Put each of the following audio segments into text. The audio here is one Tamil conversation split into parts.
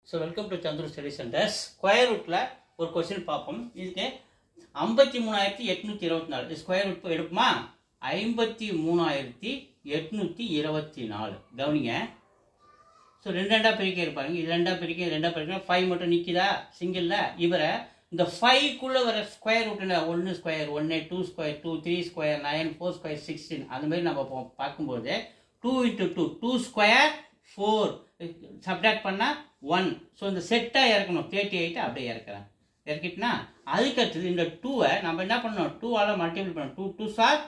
So welcome to Chandru Study Center. Square root la ஒரு क्वेश्चन பாப்போம். இதுக்கு 53824 ஸ்கொயர் ரூட் எடுக்குமா? 53824 கவனிங்க. சோ ரெண்டா பிரிக்க இருப்பாங்க. இது ரெண்டா பிரிக்க 5 மட்டும் நிக்குதா சிங்கிள்ல. இவரை இந்த 5 குள்ள வர ஸ்கொயர் ரூட்ல 1 ஸ்கொயர் 1 2 ஸ்கொயர் 2 3 ஸ்கொயர் 9 4 ஸ்கொயர் 16 அந்த மாதிரி நம்ம பாக்கும்போது 2 * 2 2 ஸ்கொயர் 4 சப்ட்ராக்ட் பண்ணா 1. சோ இந்த செட்டா இறக்கணும் 38 அப்படியே இறக்குறேன். இறக்கிட்டனா அதுக்கு அடுத்து இந்த 2 நம்ம என்ன பண்ணனும் 2 ஆல மல்டிப்ளை பண்ணனும். 2 2s are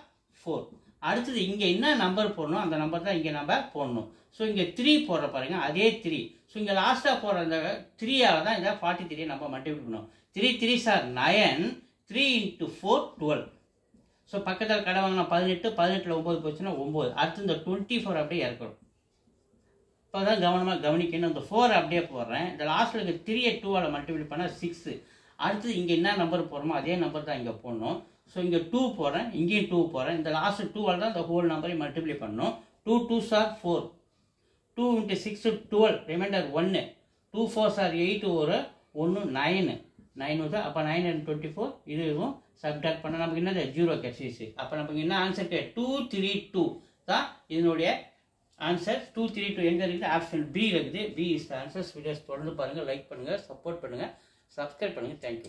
4. அடுத்து இங்க என்ன நம்பர் போடணும் அந்த நம்பர் தான் இங்க நம்ம போடணும். சோ இங்க 3 போடுற பாருங்க அதே 3. சோ இங்க லாஸ்டா போற அந்த 3 ஆல தான் இந்த 43 நம்ம மல்டிப்ளை பண்ணனும். 3 3s are 9 3 * 4 12. சோ பக்கத்துல கடை வாங்குனா 18 18ல 9 போச்சுனா 9. அடுத்து இந்த 24 அப்படியே இறக்குறோம். இப்போதான் கவனமா கவனிக்கணும். இந்த 4 அப்படியே போடுறேன். இந்த லாஸ்ட்ல இருக்க 3 2 ஆல மல்டிப்ளை பண்ணா 6. அடுத்து இங்க என்ன நம்பர் போறோமோ அதே நம்பர் தான் இங்க போடணும். சோ இங்க 2 போறேன் இங்கேயும் 2 போறேன். இந்த லாஸ்ட் 2 ஆல தான் இந்த ஹோல் நம்பரை மல்டிப்ளை பண்ணனும். 2 2s are 4. 2 * 6 12 reminder 1. 2 4s are 8 ஒரு 1 9 9 வருது. அப்ப 9 and 24 இதுவும் சப்ட்ராக்ட் பண்ணா நமக்கு என்னது 0 கிடைச்சிச்சு. அப்ப நமக்கு என்ன ஆன்சர் 232 தான் இதனுடைய ஆன்சர். 232 எங்க இருக்குது? ஆப்ஷன் பி இருக்குது. B is the answer. Videos தொடர்ந்து பாருங்க, லைக் பண்ணுங்க, சப்போர்ட் பண்ணுங்க, சப்ஸ்கிரைப் பண்ணுங்க. Thank you.